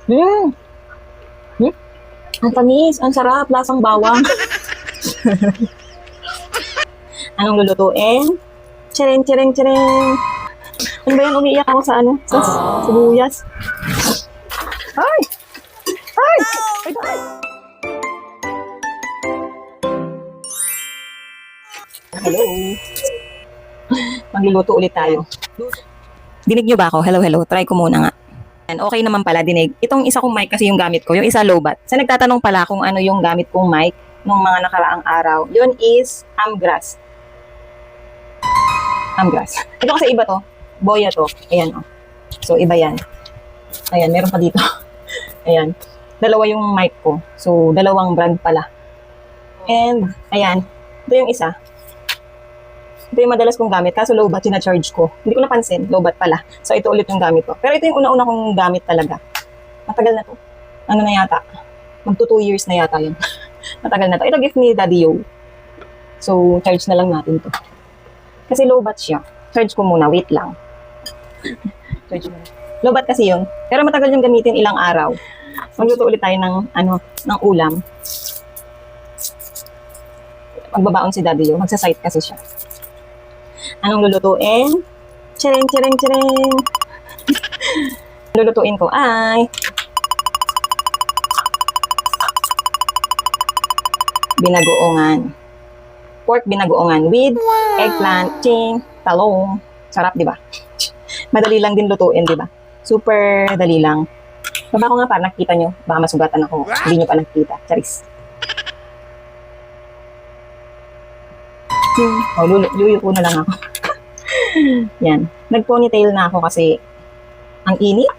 Mm. Hmm? Ang tamis, ang sarap, lasang bawang. Anong lulutuin? Tsereng, tsereng, tsereng. Ano ba yan? Umiiyak ako sa ano? Sa sibuyas. Ay! Ay! Ay! Ay! Hello. Magluluto ulit tayo. Dinig nyo ba ako? Hello, hello. Try ko muna nga. And okay naman pala, dinig. Itong isa kong mic kasi yung gamit ko. Yung isa lowbat. Sa nagtatanong pala kung ano yung gamit kong mic nung mga nakaraang araw. Yun is Amgrass. Amgrass. Ito kasi iba to. Boya to. Ayan o. So, iba yan. Ayan, meron pa dito. Ayan. Dalawa yung mic ko. So, dalawang brand pala. And, ayan. Ito yung isa. Ito yung madalas kong gamit. Kaso lowbat, sinacharge ko. Hindi ko napansin. Lowbat pala. So, ito ulit yung gamit ko. Pero ito yung una-una kong gamit talaga. Matagal na to. Ano na yata? Magto 2 years na yata yun. Matagal na to. Ito gift ni Daddy Yo. So, charge na lang natin to. Kasi lowbat siya. Charge ko muna. Wait lang. Charge muna. Lowbat kasi yun. Pero matagal yung gamitin ilang araw. Magluto ulit tayo ng, ng ulam. Magbabaon si Daddy Yo. Magsa-site kasi siya. Anong lulutuin? Tsereng, tsereng, tsereng. Lulutuin ko ay binagoongan. Pork binagoongan with eggplant, ching, talong. Sarap, di ba? Madali lang din lutuin, di ba? Super dali lang. Baba ko nga para nakita nyo. Baka masugatan ako. Hindi nyo pa nakita. Charis. Oh, luyo ko na lang ako. Yan. Nag-ponytail na ako kasi ang init.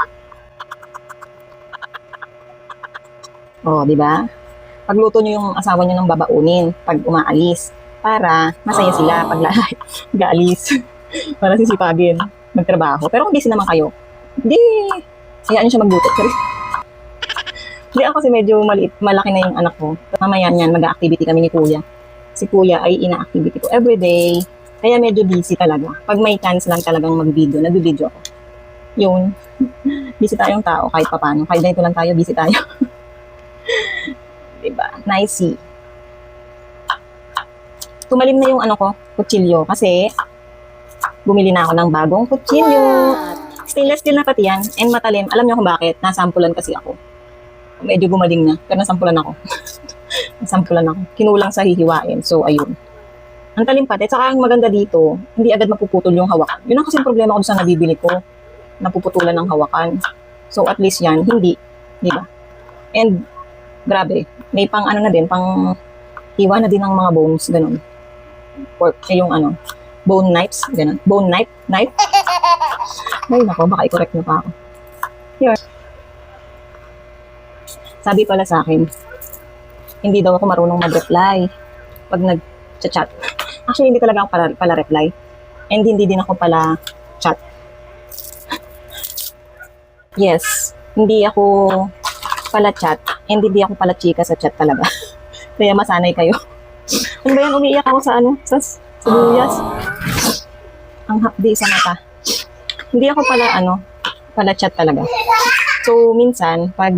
Oh, di ba? Pagluto nyo yung asawa nyo ng babaunin pag umaalis para masaya sila pag mag-aalis. Para sisipagin magtrabaho. Pero kung busy naman kayo, hindi. Hayaan nyo siya magluto. Hindi ako kasi medyo malaki na yung anak ko. Mamaya niyan, mag-activity kami ni Kuya. Si Kuya ay ina-activity ko everyday. Kaya medyo busy talaga. Pag may chance lang talagang mag-video, nag-video ako. Yun. Busy tayong tao kahit papano. Kahit ganito lang tayo, busy tayo. Diba? Nice. Tumalim na yung ano ko, kutsilyo. Kasi, bumili na ako ng bagong kutsilyo. Stainless steel na pati yan. And matalim. Alam niyo kung bakit? Nasampulan kasi ako. Medyo gumaling na. Pero nasampulan ako. Nasampulan ako. Kinulang sa hihiwain. So, ayun. Ang talim pati. Saka ang maganda dito, hindi agad mapuputol yung hawakan. Yun ang kasi problema ko sa nabibili ko. Napuputulan ng hawakan. So, at least yan, hindi. Di ba? And, grabe. May pang ano na din, pang hiwa na din ng mga bones. Ganun. Pork. Yung ano, bone knives. Ganun. Bone knife. Knife. Ay, nako. Baka i-correct na pa ako. Here. Sabi pala sa akin, hindi daw ako marunong mag-reply pag nag-chat. Actually, hindi talaga ako pala reply. And hindi din ako pala chat. Yes, hindi ako pala chat. And hindi ako pala chika sa chat talaga. Kaya masanay kayo. Ano ba yan? Umiiyak ako sa ano? Sa sibuyas. Ang hapdi sa mata. Hindi ako pala pala chat talaga. So, minsan, pag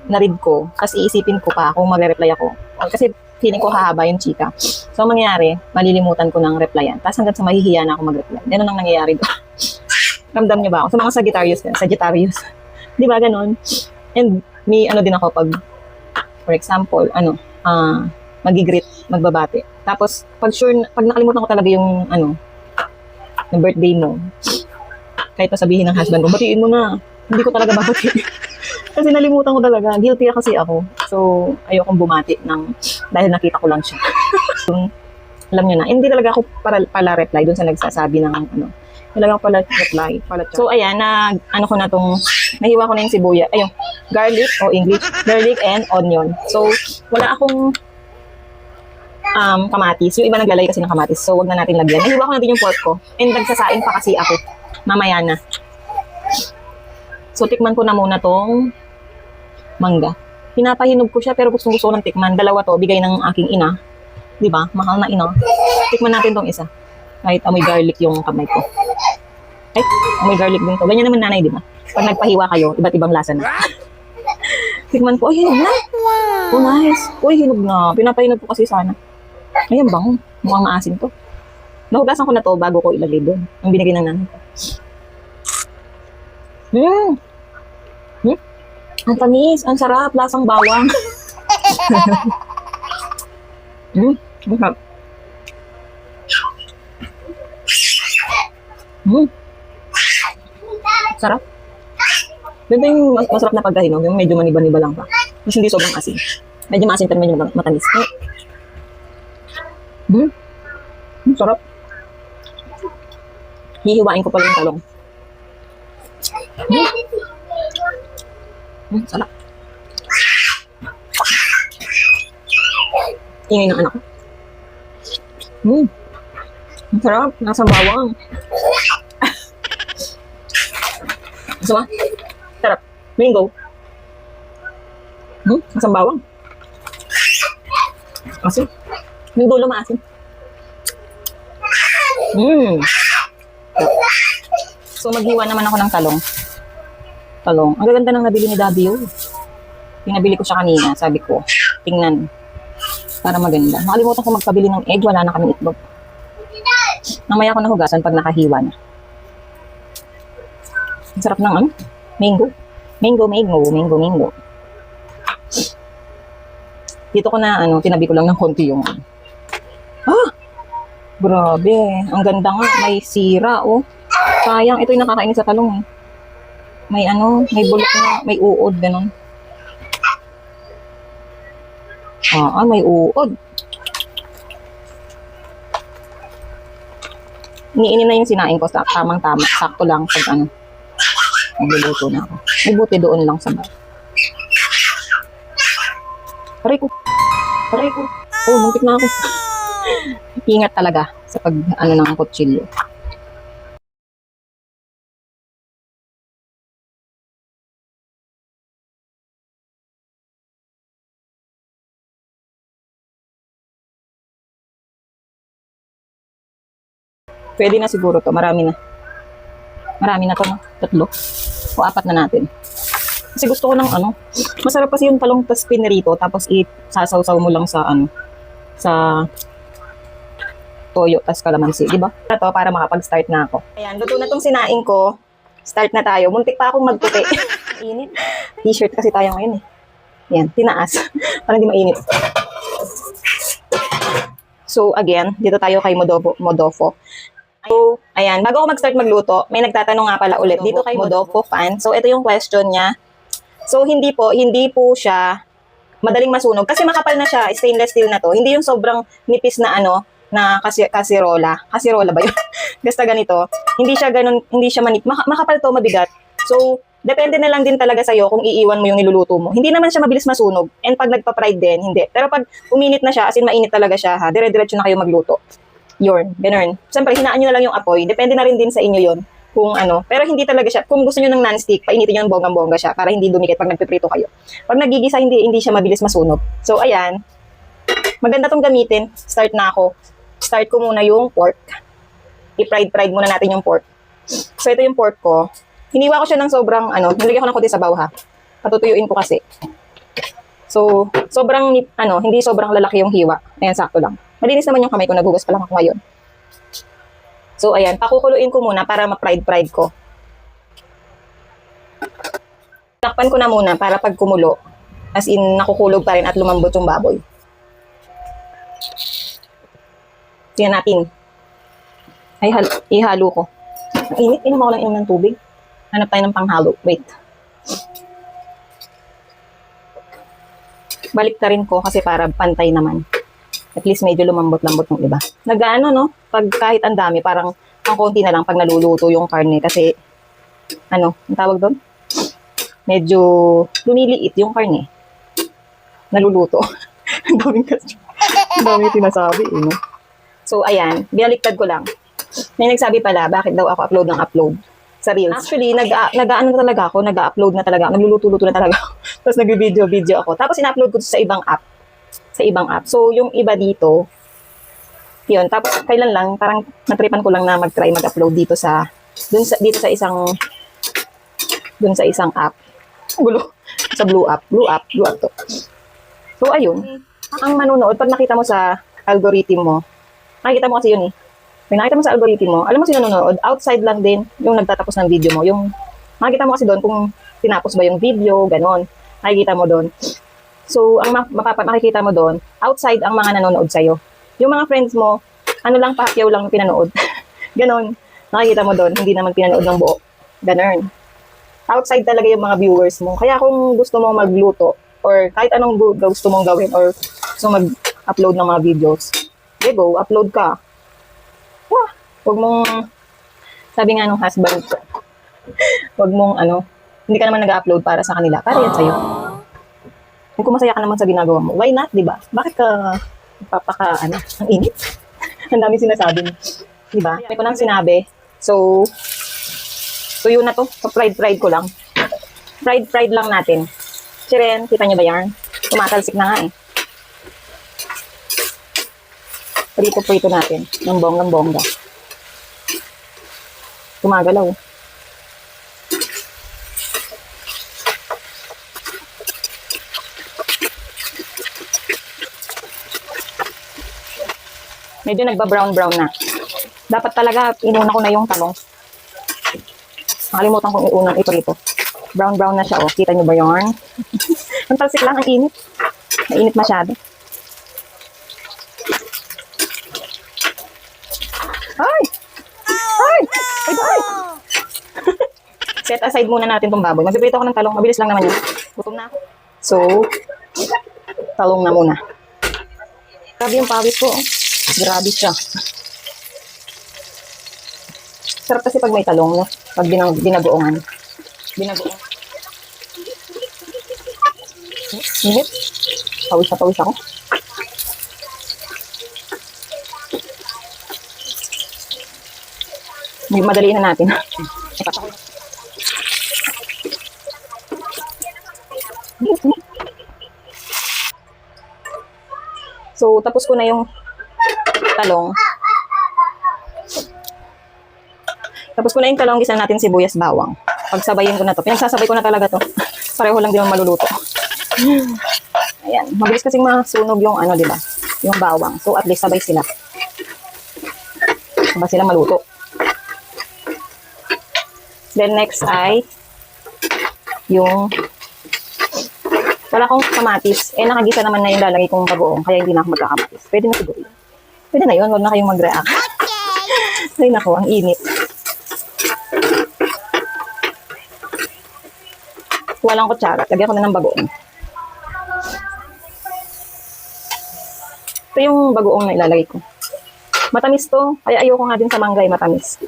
na-read ko, kasi iisipin ko pa kung mag-reply ako. Kasi feeling ko hahaba yung chika. So, ang mangyayari, malilimutan ko ng replyan. Tapos hanggang sa mahihiya na ako mag-reply. Ganun ang nangyayari doon. Ramdam niyo ba ako? Sa mga Sagittarius. Di ba ganun? And may ano din ako pag, for example, mag-greet, magbabate. Tapos, pag nakalimutan ko talaga yung yung birthday mo, kahit sabihin ng husband ko, batiin mo na. Hindi ko talaga babatiin. Kasi nalimutan ko talaga. Guilty kasi ako. So, ayokong bumati dahil nakita ko lang siya. Alam niyo na. Hindi talaga ako pala reply dun sa nagsasabi ng talaga ako pala reply. So, ayan, ko na tong, nahiwa ko na yung sibuya. Ayun, garlic o English. Garlic and onion. So, wala akong kamatis. Yung iba naglalagay kasi ng kamatis. So, wag na natin lagyan. Nahiwa ko na din yung pork ko. And nagsasaing pa kasi ako. Mamaya na. So, tikman ko na muna tong mangga. Pinapahinog ko siya pero gusto ko ng tikman. Dalawa to, bigay ng aking ina. Diba? Mahal na ina. Tikman natin tong isa. Kahit amoy garlic yung kamay ko. Ay, amoy garlic din to. Ganyan naman nanay, diba? Pag nagpahiwa kayo, iba't ibang lasa na. Tikman ko, ay, hinog na. Oh, nice. Uy, hinog na. Pinapahinog ko kasi sana. Ayan, bango. Mukhang maasin to. Nahugasan ko na to bago ko ilagay doon. Ang binigay ng nanay ko. Ang tamis, ang sarap, lasang bawang. Masarap. Sarap. Ganito yung masarap na pagkahinog, yung medyo maniba-niba lang pa. Mas hindi sobrang asin. Medyo maasin pero medyo matamis. Sarap. Hihiwain ko pala yung talong. Sarap. Ingay ng anak ko. Ang sarap. Nasa bawang. Gusto mo? Sarap. Mango. Nasa bawang. Asin. Yung dulo maasin. So, maghiwa naman ako ng talong. Ang gaganda ng nabili ni Davio. Pinabili ko siya kanina. Sabi ko, tingnan. Para maganda. Nakalimutan ko magpabili ng egg. Wala na kaming itlog. Namaya ko nahugasan pag nakahiwa na. Ang sarap ng ano? Mango. Mango. Dito ko na, tinabi ko lang ng konti yung grabe. Ang ganda nga. May sira, oh. Sayang. Ito yung nakakain sa talong, eh. May may bulok na, may uod, ganun. May uod. Iniinin na yung sinain ko sa tamang-tama. Sakto lang pag magluluto na ako. May buti doon lang sa bar. Aray ko. Oh, muntik na ako. Ingat talaga sa pag, ng kutsilyo. Pwede na siguro to. Marami na to, no? 3 o 4 na natin. Kasi gusto ko ng masarap kasi yung talong tas pinirito tapos sasawsaw mo lang sa sa toyo tas kalamansi, di ba? Ito para makapag-start na ako. Ayan, luto na tong sinaing ko. Start na tayo. Muntik pa akong magputi. Init. T-shirt kasi tayo ngayon, eh. Yan, tinaas. Para hindi mainit. So, again, dito tayo kay Modofo. So, ayan, bago ako mag-start magluto, may nagtatanong nga pala ulit dito kay Modofo fan. So, ito yung question niya. So, hindi po siya madaling masunog kasi makapal na siya, stainless steel na to. Hindi yung sobrang nipis na na kasirola. Kasirola ba yun? Basta ganito. Hindi siya makapal to, mabigat. So, depende na lang din talaga sa'yo kung iiwan mo yung niluluto mo. Hindi naman siya mabilis masunog. And pag nagpa-fried din, hindi. Pero pag uminit na siya, as in mainit talaga siya, ha, dire-diretso na kayo magluto. Yun, ganun. Siyempre, hinaan nyo na lang yung apoy. Depende na rin din sa inyo yun. Kung pero hindi talaga siya. Kung gusto nyo ng non-stick, painitin nyo ng bonggang-bongga siya para hindi dumikit pag nagpiprito kayo. Pag nagigisa, hindi siya mabilis masunog. So, ayan. Maganda tong gamitin. Start na ako. Start ko muna yung pork. I-fried muna natin yung pork. So, ito yung pork ko. Hiniwa ko siya ng sobrang, nilagyan ko ng konti sabaw, ha. Patutuyuin ko kasi. So, sobrang, hindi sobrang lalaki yung hiwa. Ayan, sakto lang. Malinis naman yung kamay ko, nagugas pa lang ako ngayon. So, ayan, pakukuluin ko muna para ma-fried ko. Takpan ko na muna para pag kumulo, as in, nakukulog pa rin at lumambot yung baboy. Tingnan natin. Ay, ihalo ko. Ang init, inom ako lang inom ng tubig. Hanap tayo ng panghalo. Wait. Balik na rin ko kasi para pantay naman. At least medyo lumambot-lambot ng iba. No? Pag kahit ang dami, parang ang konti na lang pag naluluto yung karne. Kasi, ang tawag doon? Medyo lumiliit yung karne. Naluluto. Ang daming sinasabi, no? So, ayan. Binaliktad ko lang. May nagsabi pala, bakit daw ako upload ng upload sa Reels? Actually, nag-ano na talaga ako, nag-upload na talaga, nagluluto-luto na talaga ako. Tapos nag-video ako. Tapos ina-upload ko sa ibang app. So, yung iba dito, yun. Tapos, kailan lang, parang natripan ko lang na mag-try mag-upload dito sa isang app. Gulo. Sa blue up to. So, ayun. Ang manonood, pag nakita mo sa algorithm mo, nakikita mo kasi yun eh. May nakita mo sa algorithm mo, alam mo sino nanonood, outside lang din yung nagtatapos ng video mo. Yung, makikita mo kasi doon kung tinapos ba yung video, ganon. Makikita mo doon. So, ang makikita mo doon, outside ang mga nanonood sa'yo. Yung mga friends mo, ano lang, pakyaw lang pinanood. Ganon. Nakikita mo doon, hindi naman pinanood ng buo. Ganon. Outside talaga yung mga viewers mo. Kaya kung gusto mong magluto, or kahit anong gusto mong gawin, or gusto mag-upload ng mga videos, okay, go, upload ka. Huwag mong, sabi nga nung husband ko, huwag mong hindi ka naman nag-upload para sa kanila, para yan sa'yo. Kung masaya ka naman sa ginagawa mo, why not, di ba? Bakit ka ang init? Ang dami sinasabi. Di ba? May ko lang sinabi. So yun na to. So, fried ko lang. Fried lang natin. Chiren, kita nyo ba yan? Tumatalsik na nga eh. Prito natin. Ng bonggang-bongga. Gumagalaw. Medyo nagba-brown na. Dapat talaga inuna ko na yung talong. Nakalimutan kong iunang iprito. Brown na siya, oh. Kita nyo ba yun? Ang talsik lang, ang init. Mainit masyado. Ay! Set aside muna natin tong baboy. Magpiprito ako ng talong. Mabilis lang naman yun. Gutom na ako. So, talong na muna. Grabe yung pawis ko, oh. Grabe siya. Sarap kasi pag may talong, no? Pag binagoongan. Init. Pawis ako. Madaliin na natin. So, tapos ko na yung talong. Gisa natin sibuyas bawang. Pagsabayin ko na to. Pinagsasabay ko na talaga to. Pareho lang din ang maluluto. Ayan. Mabilis kasing masunog yung di ba? Yung bawang. So, at least sabay sila. Sabay sila maluto. Then, next ay yung wala akong kamatis. Nakagisa naman na yung lalagay kong bagoong. Kaya hindi na ako magkakamatis. Pwede na siguro. Pwede na yun. Huwag na kayong mag-react. Ay, naku. Ang init. Walang kutsara. Lagyan ko na ng bagoong. Ito yung bagoong na ilalagay ko. Matamis to. Kaya ayoko nga din sa mangga ay matamis.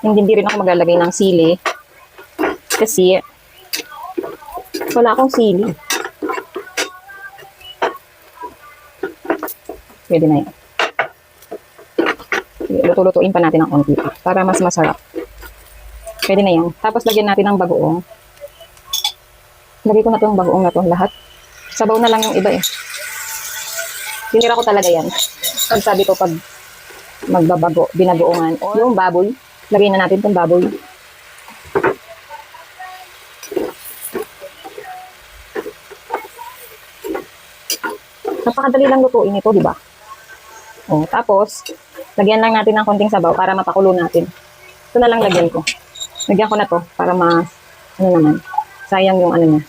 Hindi rin ako maglalagay ng sili. Kasi wala akong sili. Pwede na yun. Luto-lutuin pa natin ng konti para mas masarap. Pwede na yan. Tapos lagyan natin ng bagoong. Lagay ko na itong bagoong na to lahat. Sabaw na lang yung iba eh. Tinira ko talaga yan. Pag sabi ko pag binagoongan. O yung baboy. Lagay na natin itong baboy. Napakadali lang lutuin ito, di ba? O, tapos, lagyan lang natin ng konting sabaw para mapakulo natin. Ito na lang lagyan ko. Lagyan ko na to para sayang yung niya.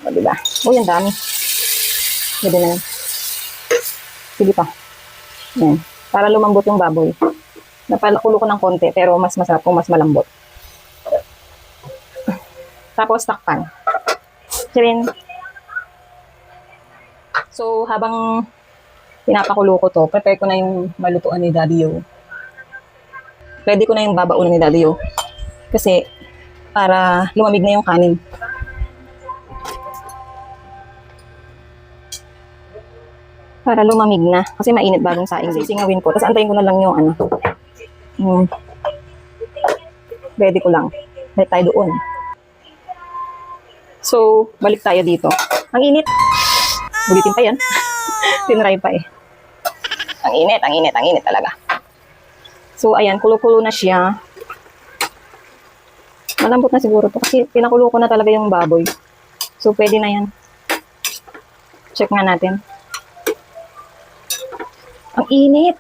O, diba? O, yan dami. Pwede na yan. Sige pa. Yan. Para lumambot yung baboy. Napakulo ko ng konti, pero mas masarap kung mas malambot. Tapos, takpan. Chirin. So, habang pinapakulo ko to, prepare ko na yung malutuan ni Daddy Yo. Ready ko na yung babaunan ni Daddy Yo. Kasi, para lumamig na yung kanin. Para lumamig na. Kasi mainit bagong saing. Sisingawin ko. Tapos antayin ko na lang yung ready ko lang. Balik tayo doon. So, balik tayo dito. Ang init. Ulitin pa yan. Tinry pa eh. Ang init talaga. So, ayan, kulo-kulo na siya. Malambot na siguro to kasi pinakulo ko na talaga yung baboy. So, pwede na yan. Check nga natin. Ang init.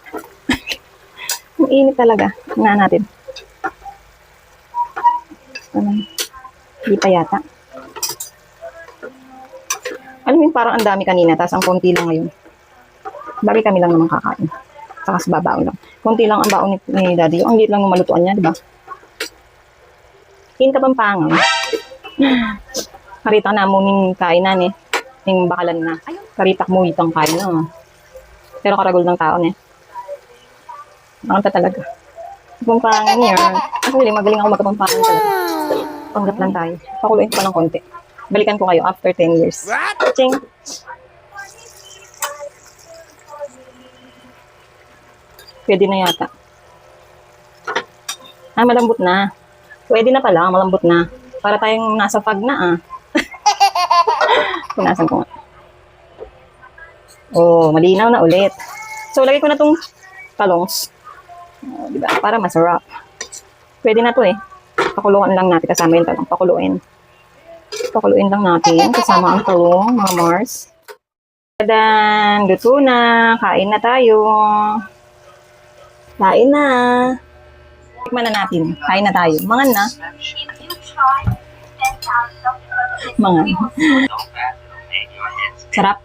Ang init talaga. Tingnan natin. Hindi pa yata. Alam mo yung parang ang dami kanina, tapos ang konti lang ngayon. Bagay kami lang naman kakain. Saka sa babaon lang. Konti lang ang baon ni Daddy. Ang liit lang ng malutuan niya, di ba? Kain ka bang pangang? Karita na mo ning kainan eh. Ning bakalan na. Karitak mo itang kain na. Pero karagol ng taon eh. Makanta talaga. Pampangan niya. Actually, magaling ako magkapampangan talaga. Panggap lang tayo. Pakuluin ko pa ng konti. Balikan ko kayo after 10 years. Ching! Pwede na yata. Malambot na. Pwede na pala, malambot na. Para tayong nasa fog na Punasan ko nga. Oh, malinaw na ulit. So, lagay ko na tong talongs. Oh, diba? Para masarap. Pwede na to eh. Pakuluan lang natin kasama yung talong. Pakuluin lang natin kasama ang talong, mga Mars. Tadan, luto na. Kain na tayo. Kain na. Tikman na natin. Kain na tayo. Mangan na. Mangan. Sarap.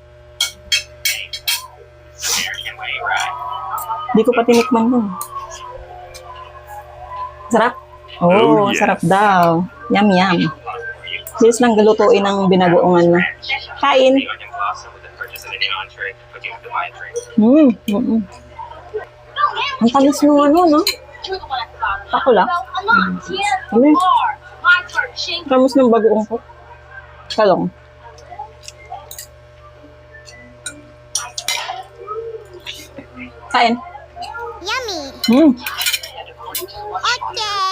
Di ko pa tinikman nun. Sarap. Oh, yes. Sarap daw. Yum, yum. Bilis lang galutuin ng binagoongan na. Kain. Ang tamis nung ano, no? Pakula. Ano yun? Tamis ng bagoong ko. Talong. Kain. Yummy. Mm. Okay.